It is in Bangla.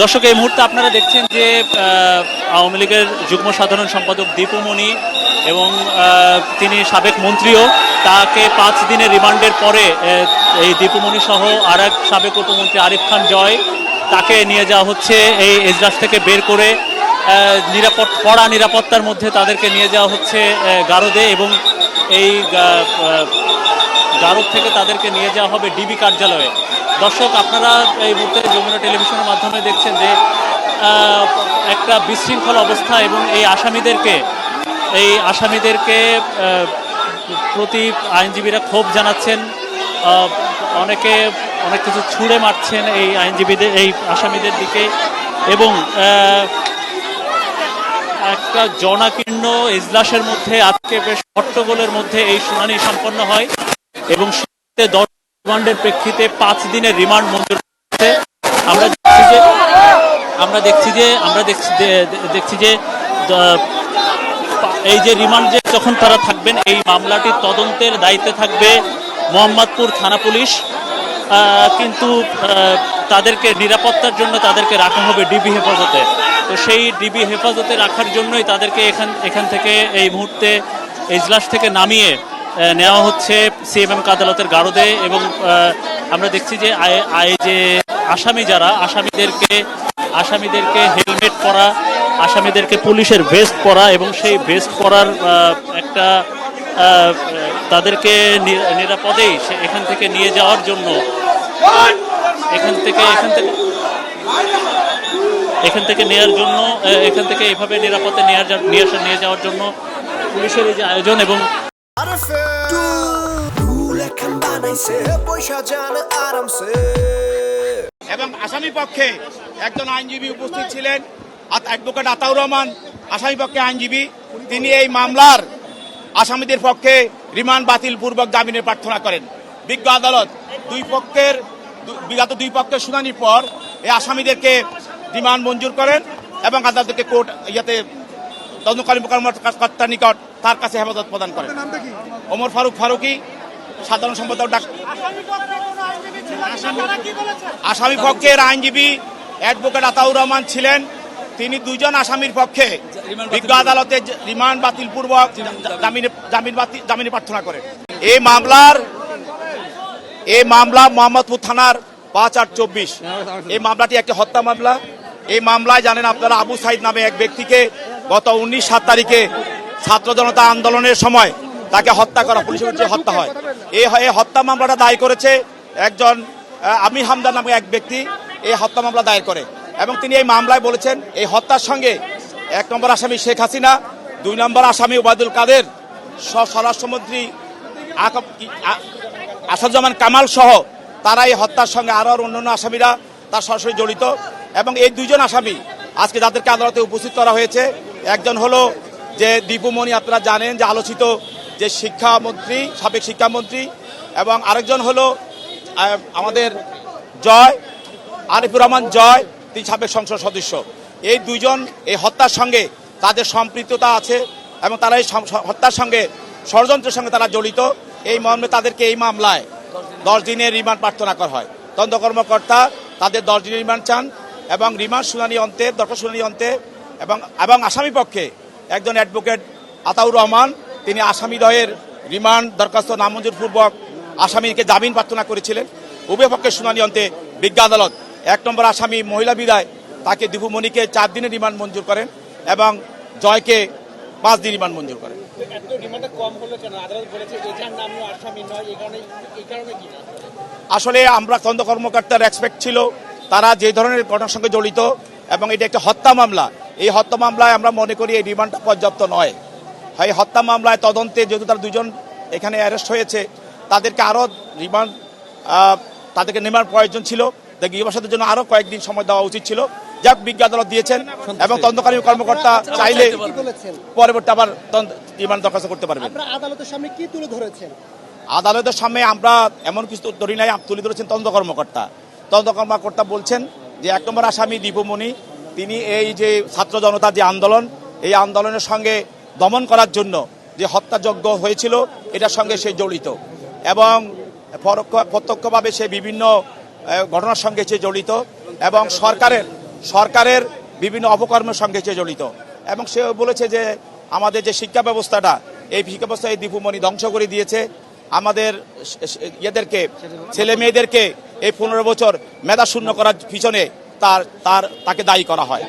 দর্শক, এই মুহূর্তে আপনারা দেখছেন যে আওয়ামী লীগের যুগ্ম সাধারণ সম্পাদক দীপু মনি এবং তিনি সাবেক মন্ত্রীও, তাকে 5 দিনের রিমান্ডের পরে এই দীপু মনি সহ আর এক সাবেক উপমন্ত্রী আরিফ খান জয়, তাকে নিয়ে যাওয়া হচ্ছে এই এজলাস থেকে বের করে কড়া নিরাপত্তার মধ্যে তাদেরকে নিয়ে যাওয়া হচ্ছে গারদে, এবং এই গারদ থেকে তাদেরকে নিয়ে যাওয়া হবে ডিবি কার্যালয়ে। দর্শক, আপনারা এই মুহূর্তে যমুনা টেলিভিশনের মাধ্যমে দেখছেন যে একটা বিশৃঙ্খল অবস্থা, এবং এই আসামিদেরকে প্রতি আইনজীবীরা ক্ষোভ জানাচ্ছেন, অনেকে অনেক কিছু ছুঁড়ে মারছেন এই আসামিদের দিকে, এবং একটা জনাকীর্ণ এজলাসের মধ্যে আজকে বেশ হট্টগোলের মধ্যে এই শুনানি সম্পন্ন হয়, এবং রিমান্ডের প্রেক্ষিতে 5 দিনের রিমান্ড মঞ্জুর করেছে। আমরা দেখছি যে এই যে রিমান্ডে যখন তারা থাকবেন, এই মামলাটির তদন্তের দায়িত্বে থাকবে মোহাম্মদপুর থানা পুলিশ, কিন্তু তাদেরকে নিরাপত্তার জন্য তাদেরকে রাখা হবে ডিবি হেফাজতে। তো সেই ডিবি হেফাজতে রাখার জন্যই তাদেরকে এখান থেকে এই মুহূর্তে এজলাস থেকে নামিয়ে নেওয়া হচ্ছে সিএমএম আদালতের গারদে। এবং আমরা দেখছি যে যে আসামিদেরকে হেলমেট পরা, আসামিদেরকে পুলিশের ভেস্ট পরা, এবং সেই ভেস্ট পরার একটা তাদেরকে নিরাপদেই এখান থেকে নিয়ে যাওয়ার জন্য এখান থেকে এভাবে নিরাপদে নিয়ে যাওয়ার জন্য পুলিশের এই যে আয়োজন। এবং আসামি পক্ষে একজন আইনজীবী উপস্থিত ছিলেন, অ্যাডভোকেট আতাউর রহমান, আসামি পক্ষে আইনজীবী। তিনি এই মামলার আসামিদের পক্ষে রিমান্ড বাতিল পূর্বক জামিনের প্রার্থনা করেন। বিজ্ঞ আদালত বিগত দুই পক্ষের শুনানির পর এই আসামিদেরকে রিমান্ড মঞ্জুর করেন এবং আদালতকে কোর্ট তদন্তকারী কর্মকর্তার নিকট তার কাছে হেফাজত প্রদান করেন। ওমর ফারুকি, সাধারণ সম্পাদক। আসামি পক্ষের আইনজীবী অ্যাডভোকেট আতাউর রহমান ছিলেন। তিনি 2 জন আসামির পক্ষে বিজ্ঞ আদালতে রিমান্ড বাতিল পূর্বক জামিনে প্রার্থনা করেন। এই মামলা মোহাম্মদপুর থানার 5-8-24। এই মামলাটি একটি হত্যা মামলা। এই মামলায় জানেন আপনারা, আবু সাইদ নামে এক ব্যক্তিকে গত 19/7 তারিখে ছাত্র জনতা আন্দোলনের সময় তাকে হত্যা করা, পুলিশের হত্যা হয়। এই হত্যা মামলাটা দায় করেছে একজন আমি হামদার নামে এক ব্যক্তি। এই হত্যা মামলা দায়ের করে, এবং তিনি এই মামলায় বলেছেন এই হত্যার সঙ্গে 1 নম্বর আসামি শেখ হাসিনা, 2 নম্বর আসামি ওবায়দুল কাদের, স্বরাষ্ট্রমন্ত্রী আসাদুজ্জামান কামাল সহ তারা এই হত্যার সঙ্গে আরও অন্যান্য আসামিরা তার সরাসরি জড়িত। এবং এই 2 জন আসামি আজকে যাদেরকে আদালতে উপস্থিত করা হয়েছে, একজন হলো যে দীপু মনি, আপনারা জানেন যে আলোচিত যে শিক্ষামন্ত্রী, সাবেক শিক্ষামন্ত্রী, এবং আরেকজন হলো আমাদের আরিফুর রহমান জয়, তিনি সাবেক সংসদ সদস্য। এই 2 জন এই হত্যার সঙ্গে তাদের সম্পৃক্ততা আছে, এবং তারা এই হত্যার সঙ্গে ষড়যন্ত্রের সঙ্গে তারা জড়িত। এই মর্মে তাদেরকে এই মামলায় 10 দিনের রিমান্ড প্রার্থনা করা হয়। তদন্ত কর্মকর্তা তাদের 10 দিনের রিমান্ড চান, এবং রিমান্ড শুনানি অন্তে, দরখাস্ত শুনানি অন্তে, এবং আসামি পক্ষে একজন অ্যাডভোকেট আতাউর রহমান, তিনি আসামিদ্বয়ের রিমান্ড দরখাস্ত নামঞ্জুর পূর্বক আসামিকে জামিন প্রার্থনা করেছিলেন। উভয় পক্ষের শুনানি অন্তে বিজ্ঞ আদালত 1 নম্বর আসামি মহিলা বিদায় তাকে দীপু মনিকে 4 দিনের রিমান্ড মঞ্জুর করেন, এবং জয়কে 5 দিন রিমান্ড মঞ্জুর করেন। আসলে আমরা তদন্ত কর্মকর্তার এক্সপেক্ট ছিল তারা যে ধরনের ঘটনার সঙ্গে জড়িত, এবং এটা একটা হত্যা মামলা। এই হত্যা মামলায় আমরা মনে করি এই রিমান্ডটা পর্যাপ্ত নয়। এই হত্যা মামলায় তদন্তে যেহেতু তারা 2 জন এখানে অ্যারেস্ট হয়েছে, তাদেরকে আরও তাদেরকে নেওয়ার প্রয়োজন ছিল। গৃহবাসীদের জন্য আরও কয়েকদিন সময় দেওয়া উচিত ছিল। যাক, বিজ্ঞ আদালত দিয়েছেন, এবং তদন্তকারী কর্মকর্তা চাইলে পরবর্তী আবার রিমান্ড দরখাস্ত করতে পারবেন। আদালতের সামনে কি তুলে ধরেছেন? আদালতের সামনে আমরা এমন কিছু ধরি নাই, তুলে ধরেছেন তদন্ত কর্মকর্তা বলছেন যে 1 নম্বর আসামি দীপু মনি, তিনি এই যে ছাত্র জনতা যে আন্দোলন, এই আন্দোলনের সঙ্গে দমন করার জন্য যে হত্যাযজ্ঞ হয়েছিল, এটার সঙ্গে সে জড়িত, এবং প্রত্যক্ষভাবে সে বিভিন্ন ঘটনার সঙ্গে সে জড়িত, এবং সরকারের বিভিন্ন অপকর্মের সঙ্গে সে জড়িত। এবং সে বলেছে যে আমাদের যে শিক্ষা ব্যবস্থাটা, এই শিক্ষা ব্যবস্থা এই দীপুমণি ধ্বংস করে দিয়েছে। আমাদের ইয়েদেরকে, ছেলে মেয়েদেরকে এই 15 বছর মেধা শূন্য করার পিছনে তাকে দায়ী করা হয়।